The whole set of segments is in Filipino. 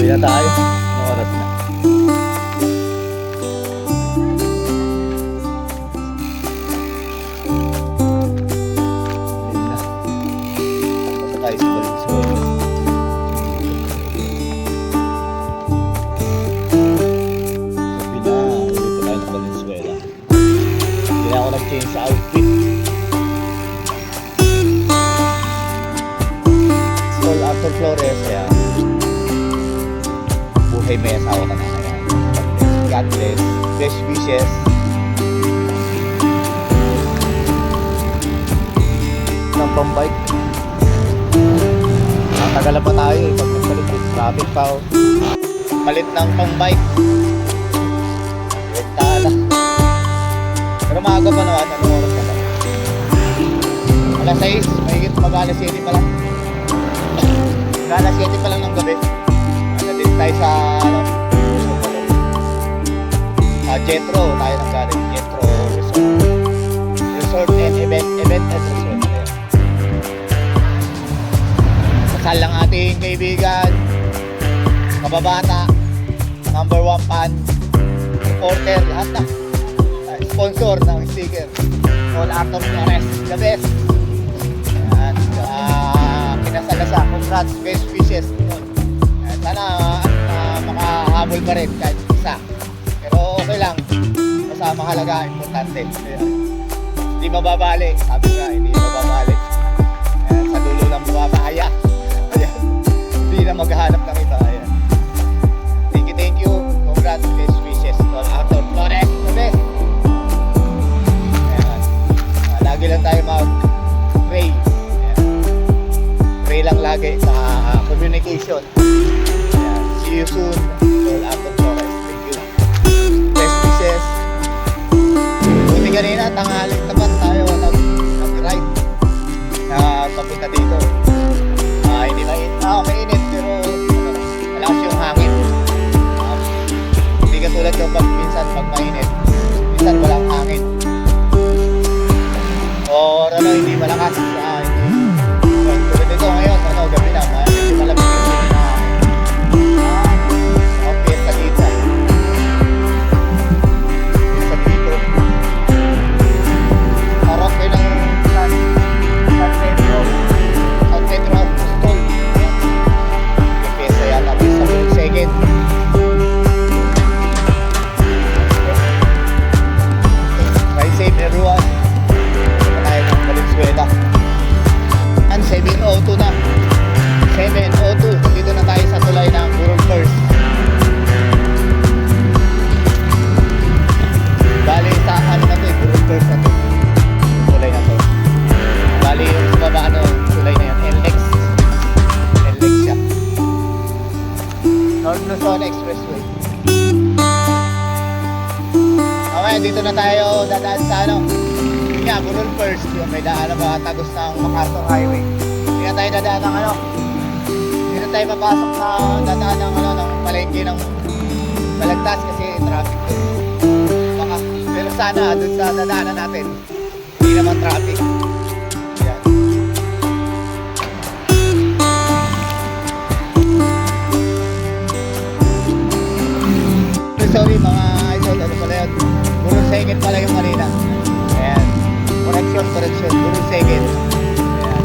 Uwi na tayo. Anong oras na? Ayun na. Tapos tayo sa Valenzuela. Sabi na, uwi pa tayo sa Valenzuela. Hindi na ako nag-change sa outfit. Sol Arthur Flores, kaya buhay may asawa ka na kaya God bless, best wishes. Ng pambike natagalan pa tayo eh pag nagpalit traffic pa oh. Palit ng pambike rektada pero maaga pa naman. Anong oras pa lang? Alas 6, mahigit mag-alas 7 pa lang. Alas 7 pa lang ng gabi. Nandito tayo sa Jetro. Tayo nang galing Jetro Resort and Event and Resort. Kasal lang ating kaibigan, kababata, number 1 fan, supporter, lahat na sponsor ng sticker. All Arthur Flores, the best. Ayan, kinasal. Congrats, best wishes. Sana makahabol pa rin kahit isa. Pero okay lang. Basta mahalaga, importante. Hindi mababali. Sabi nga, hindi mababali. Sa dulo lang mababahaya. Hindi na maghahanap ng iba. Ayan. Thank you. Congrats, best wishes. Arthur Flores, the best. Ayan. Lagi lang tayo mag-pray. Pray lang lagi sa communication. Ayan. See you soon. All Arthur Flores. Thank you. Best wishes. Buti kanina, tanghaling tapat tayo nag-ride na papunta dito. Hindi mainit pero malakas yung hangin. Hindi katulad yung minsan pag mainit, minsan walang hangin. Or hindi malakas. Tulad ito ngayon, gabi na, medyo malamig yung hangin. Okay, sa dito. Sa dito. Harap kayo ng San Pedro Apostol. Yung pesa yan natin sa second. Ride safe everyone. Ito tayo ng Valenzuela. 7:02 na. 7:02. Dito na tayo sa tulay ng Burol First. Bali sa ano na to, Burol First na to. Tulay na to. Bali yung sa baba tulay na yun. LX siya. North Luzon Expressway. Okay, dito na tayo dadaan sa Burol First. May daan na tagos ng MacArthur Highway. Hindi na tayo dadaan ng hindi na tayo mapasok sa dadaan ng palengke ng Balagtas kasi traffic baka. Pero sana dun sa dadaanan natin hindi naman traffic. Yan. Sorry mga idol, ano pala yun? Burol second pala yung kanina. Ayan. Correction. Burol second. Ayan.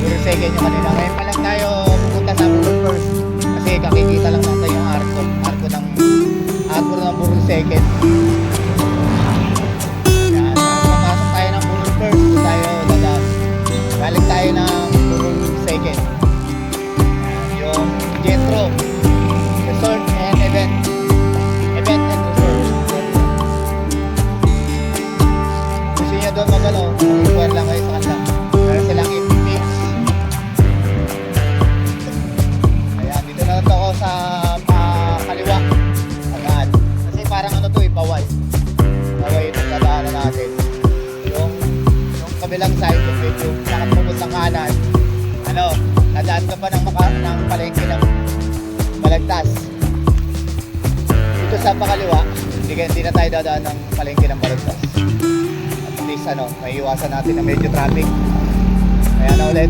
Burol second yung kanina. Ngayon pa lang tayo pupunta sa Burol First. Kasi kakikita lang natin yung arko ng Burol second. Ayan. Papasok tayo ng Burol First. Doon tayo dadaan. Balik tayo ng Burol second. Ayan. Yung Jetro Resort and Event and Resort. Gusto niya doon mag-inquire lang kayo sa kanila. Meron silang mix. Ayan, dito na ito ako sa kaliwa. Ayan. Kasi parang paway. Paway yung dadaanan natin. Yung kabilang side, yung medyo nakapupunta kanan. Nadaan ka pa ng palengke ng Balagtas. Dito sa pakaliwa, hindi na tayo dadaan ng palengke ng Balagtas. At least may iwasan natin na medyo traffic. Ayan na ulit.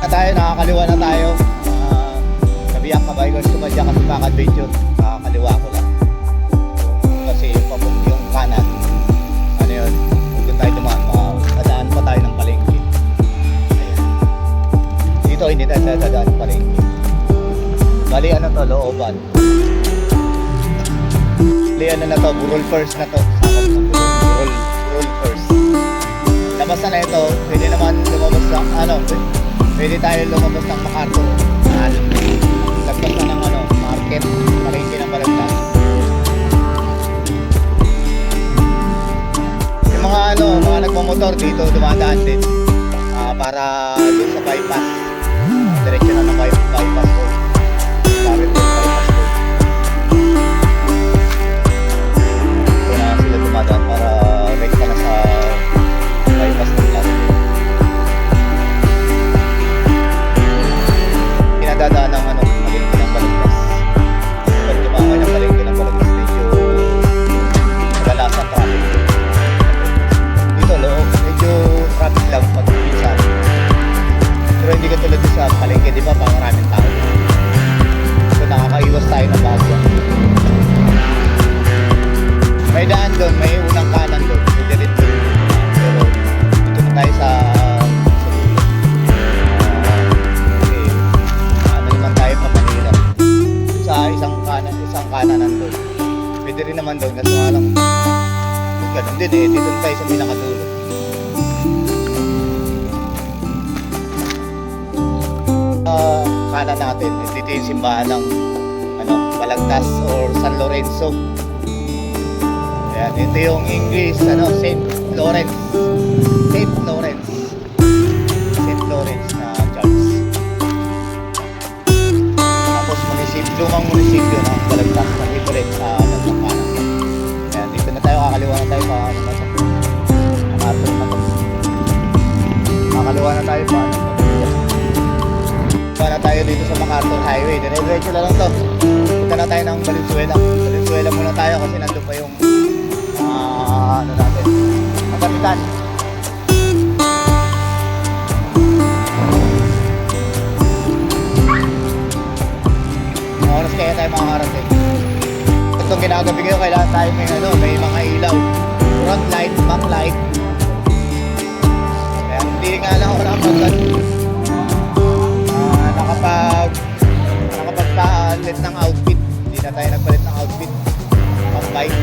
Nakakaliwa na tayo. Biyak Kabaygon Sumadya Kasipak Adventure. Kaliwa ko lang. Kasi yung kanan, ano yun, kung doon tayo dumaan, dadaan pa tayo ng palengke. Ayan. Dito hindi tayo dadaan ng palengke. Bali ano to, looban. Bali ano na to, burol first na to. Sakop ng burol first. Labas na ito, pwede naman lumabas sa, pwede tayo lumabas ng MacArthur. Lagpas na ng market, palengke ng Balagtas. Yung mga nagmamotor dito, dumadaan din. Para dun sa bypass. Diretso na ng bypass road. Bakit yung bypass road? Dito na sila dumadaan para rekta na sa bypass ng plastic. Pinadadaan ng palengke ng Balagtas. Pag dumamay ng palengke ng Balagtas, medyo malalas ang traffic. Dito loob, medyo traffic lang pag minsan. Pero hindi ka tulad sa palengke, di ba? Pang maraming tao. So nakakaiwas tayo ng bahagya. May daan doon, may unang kanan doon. Pwede rin doon. Pero dito na tayo sa isang kanan nandun. Pwede rin naman doon kasi nga lang ganun din dito tayo sa pinakadulo. Kanan natin, dito yung simbahan ng Balagtas or San Lorenzo. Ayan, ito yung English St. Lawrence na church. Lumang munisipyo ng Balagtas na dito rin sa Nagpapana. Ayan, dito na tayo, kakaliwa na tayo pa MacArthur na to. Kakaliwa na tayo pa Kakaliwa na tayo dito sa MacArthur Highway. Diretso na lang to. Punta na tayo ng Valenzuela muna tayo kasi nandun pa yung natin ang kapitan. Oras kaya tayo makakarating. Itong ginagabi kayo, kailangan tayo may mga ilaw, front light, back light. Kaya hindi nga lang ako nakapagpalit ng outfit. Hindi na tayo nagpalit ng outfit pang bike.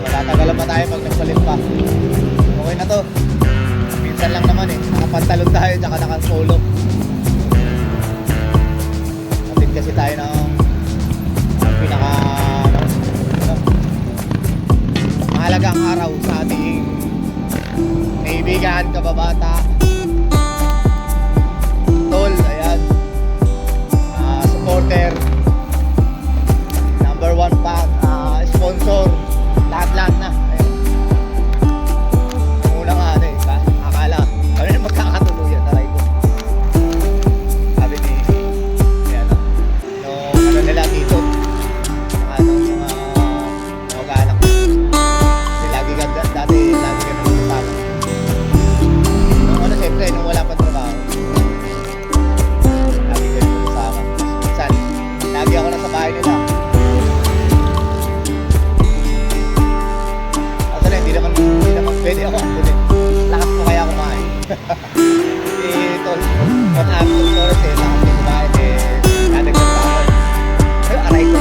Matatagalan pa tayo pag nagpalit pa. Okay na to. Minsan lang naman nakapantalon tayo tsaka nakapolo. Kasi tayo ng mahalagang araw sa ating kaibigan, kababata, tol, ayan, supporter, number 1 pa, sponsor, lahat na, ayan. Muna nga akala kami na magkakatuluyan, taray ko. Nila dito mga mag-anak kasi lagi ka kasama siyempre nung wala pa trabaho lagi ka kasama minsan lagi ako nasa bahay nila kasi hindi naman pwede ako akunin lakas ko kaya kumain ito on after oras lakas ko kumain nadagdag pa ako aray ko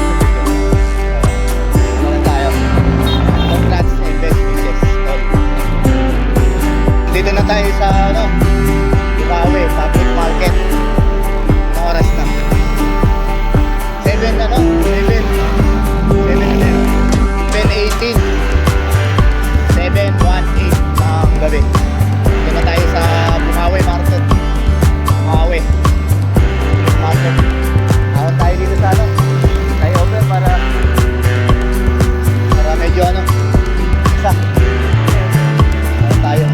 wala tayo. Congrats and best wishes. Dito na tayo sa Ibawe Public Market. Anong oras na? 7 7:18 7:18 ng gabi. Dito na tayo sa Bumawe Market. Bumawe Market. Awan tayo dito sa tayo over para medyo isa tayo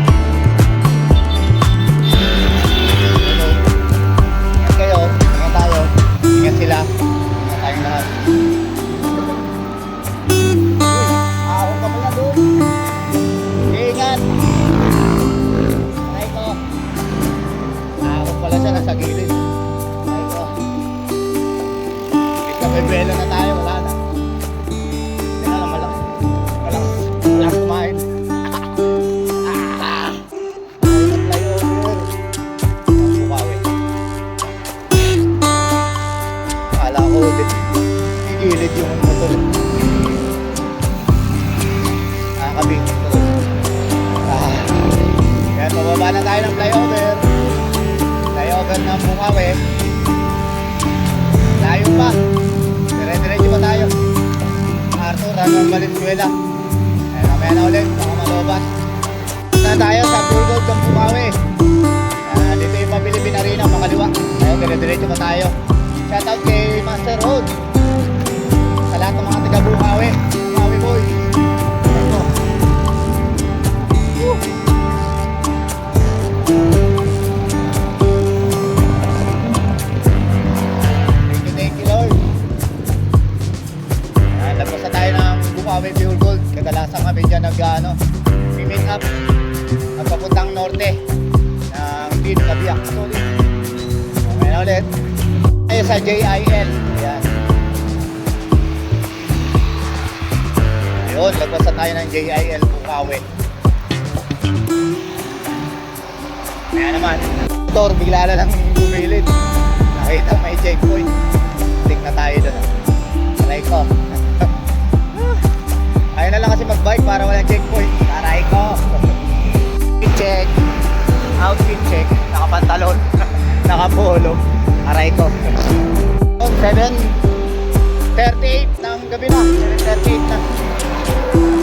Buwelo na tayo, wala na. Hindi na lang, walang kumain. Flyover. Bukawi. Akala ko ulit. Gigilid yung motor. Nakakabing. Kaya pababa na tayo ng flyover. Flyover ng Bukawi. Layo pa. Dire-diretso pa tayo. Arthur, hanggang Valenzuela. Kaya mamaya na ulit, baka malobas. Na tayo sa Pure Gold ng Bukawi. Dito yung Pabilipin Arena, makaliwa. Kaya dire-diretso pa tayo. Shoutout kay Master Road. Sa lahat ng mga taga Bukawi. Bukawi boys. Ito. Thank you Lord. Lagpas na tayo ng Bukawi Pure Gold. Kadalasan kami dyan meet up at papuntang norte ng Bin Kabiyak. Okay na ulit tayo sa JIL. Ayan. Ayun, lagpas na tayo ng JIL Bukawi. Ayan naman, motor bigla na lang bumilid. Nakita may checkpoint. Tik na tayo doon. Aray ko. Ayaw na lang kasi mag-bike para walang checkpoint. Aray ko. Check. Outfit check. Nakapantalon. Nakapolo. Aray ko. 7:38 ng gabi na. 7:38 na.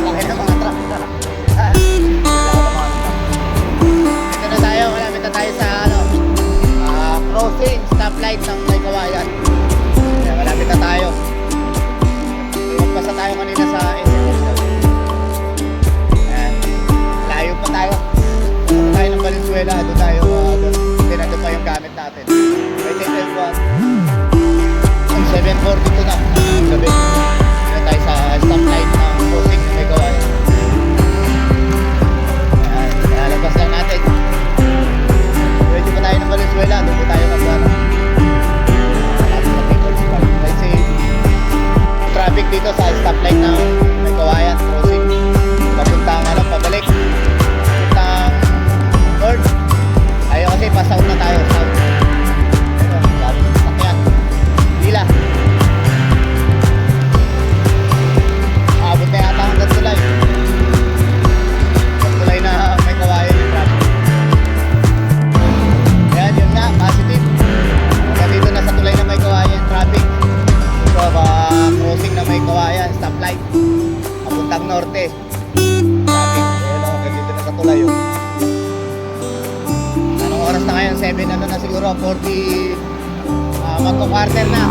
Laki na mga truck na. Dito na tayo. Malapit na tayo sa crossing. Stoplight ng May Kawayan. Malapit na tayo. Magpasa tayo kanina sa SMS. Ayan. Layo pa tayo. Doon tayo ng Valenzuela. Doon tayo. Doon pa yung gamit natin. Right in 7:42 na. Gabi. Doon tayo sa stoplight ng crossing na May Kawayan. Ayan. Lalabas lang natin. Ready pa tayo ng Valenzuela. Doon pa tayo mag-ano. Traffic dito sa stoplight ng May Kawayan crossing papuntang pabalik papuntang north. Ayaw kasi pass out na tayo south. Ayun, dami ng sasakyan. Lila abot na yata hanggang tulay na May Kawayan yung traffic. Ayan, yun nga, positive hanggang dito na sa tulay na May Kawayan traffic. Crossing na May Kawayan, stoplight papuntang norte traffic. Ayun ako, dito na sa tulay yun. Anong oras na ngayon? 7 na siguro 40 magko-quarter na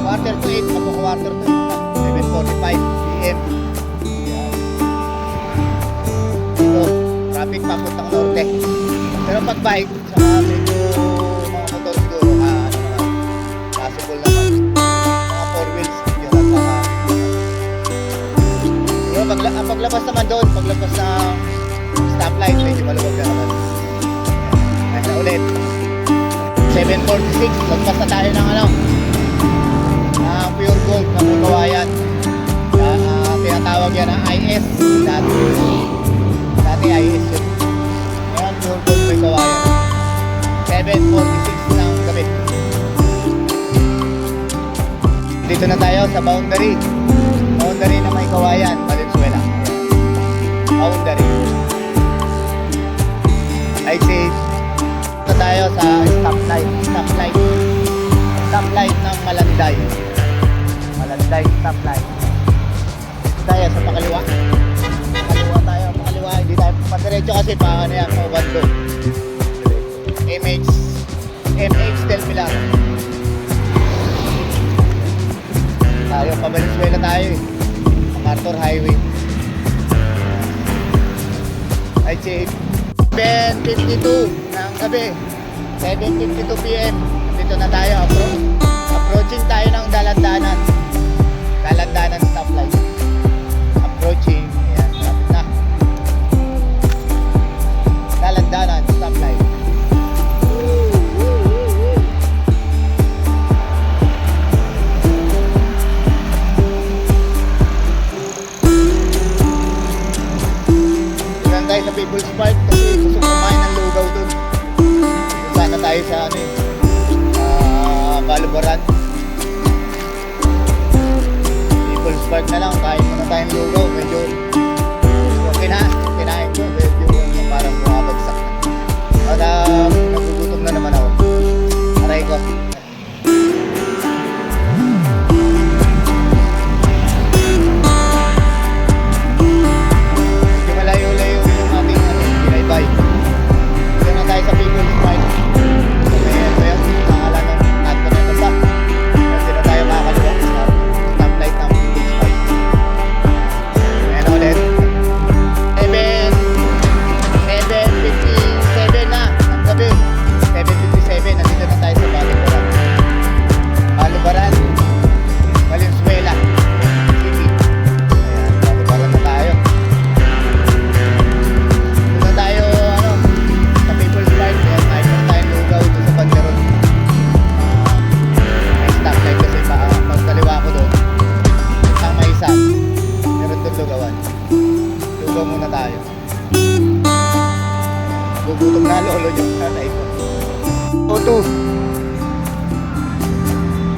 quarter to 8 magko-quarter to 8 7:45 PM. Dito traffic papuntang norte, pero pag bike saka medyo mga motor siguro possible naman. Paglabas naman doon, paglabas ng stoplight, medyo maluwag na naman. Ayun na ulit. 7:46, lagpas na tayo ng Pure Gold na May Kawayan. Tinatawag yan ng IS. Dati IS yun. Ngayon, Pure Gold May Kawayan. 7:46 ng gabi. Dito na tayo sa boundary na May Kawayan, Valenzuela. Boundary. I say, ito tayo sa stoplight ng Malanday stoplight. Tayo sa pakaliwa tayo, hindi tayo padiretso kasi pa yan, pabando. MH Del Pilar tayo, pa Valenzuela tayo Arthur Highway. I check 7:52 ng gabi, 7:52 PM. Dito na tayo, approaching tayo ng dalandanan stoplight. Approaching, ayan, malapit na. Dalandanan stoplight. People's Park kasi gusto ko kumain ng lugaw dun. Sana tayo sa ano eh, Balubaran. People's Park na lang, kain muna tayong lugaw. Medyo kinain ko, medyo parang bumabagsak na. At nagugutom na naman ako. Aray ko. Medyo malayo-layo yung ating binaybay. Dito na tayo sa People's Park. So may yan, pangalan ng Anto na basta. Dito na tayo makakaliwa sa stoplight ng People's Park. Ayan ulit. 7:57 na ang gabi. 7:57, nandito na tayo sa Balubaran. Balubaran, Valenzuela City. Ayan, Balubaran na tayo. Dito na tayo, sa People's Park. Ayan, kahit na tayong lugaw doon sa Banderon. May stoplight kasi pagkaliwa ko doon. Isang may isa. Meron doon lugawan. Lugaw muna tayo. Gugutom na lolo yung nanay ko.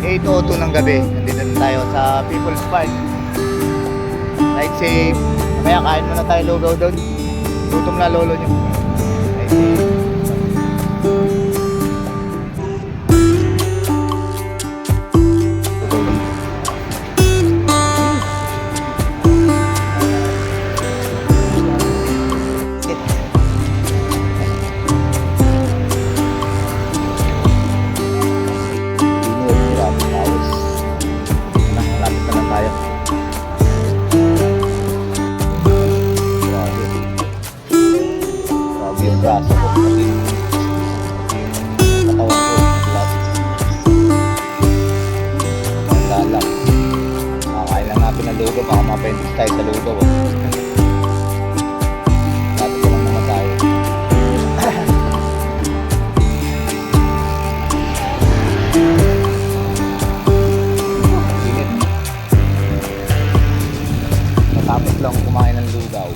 8:02 ng gabi. Nandito na tayo sa People's Park. Ride safe. Kaya kain muna tayo lugaw doon. Gutom na lolo nyo. Ride safe. Braso ko pati yung katawan ko lahat ang lalak. Nakakain lang natin ng lugaw, baka mapendix tayo sa lugaw. Lapit ko lang naman tayo. Init. Matapos lang kumain ng lugaw.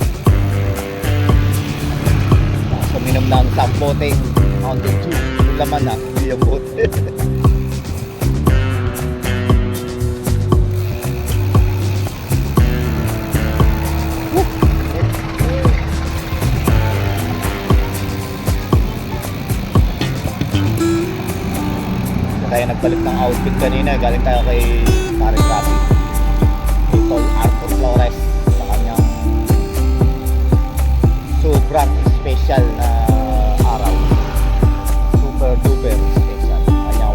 Minom ng isang boteng Mountain Dew. Yung laman na, hindi yung bote. Tayo nagpalit ng outfit kanina. Galing tayo kay Paring Rafi. Ito, Arthur Flores. Sa kanyang sobrang special na araw. Super duper special. Kanyang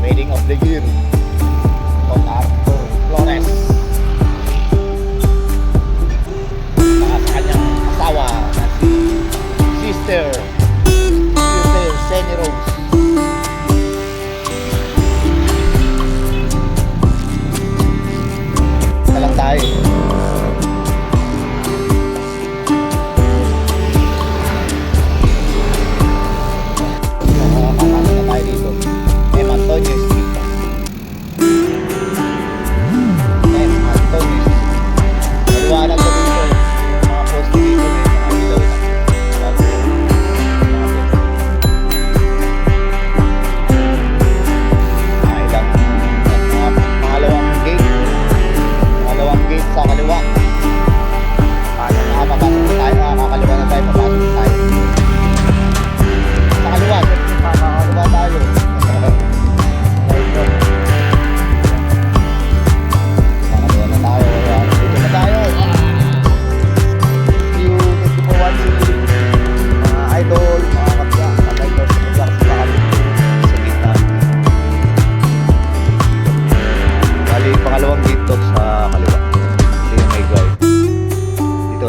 wedding of the year of Arthur Flores. Sa kanyang asawa na si Sister Senny Rose. Talang tayo.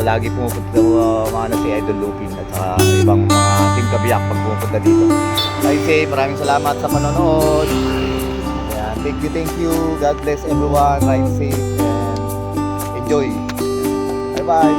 lagi pumupunta mga si Idol Lupin at saka ibang mga team kabiyak pag pumupunta dito. Like say, maraming salamat sa panonood. Ayan, thank you. God bless everyone. Ride safe and enjoy. Bye bye.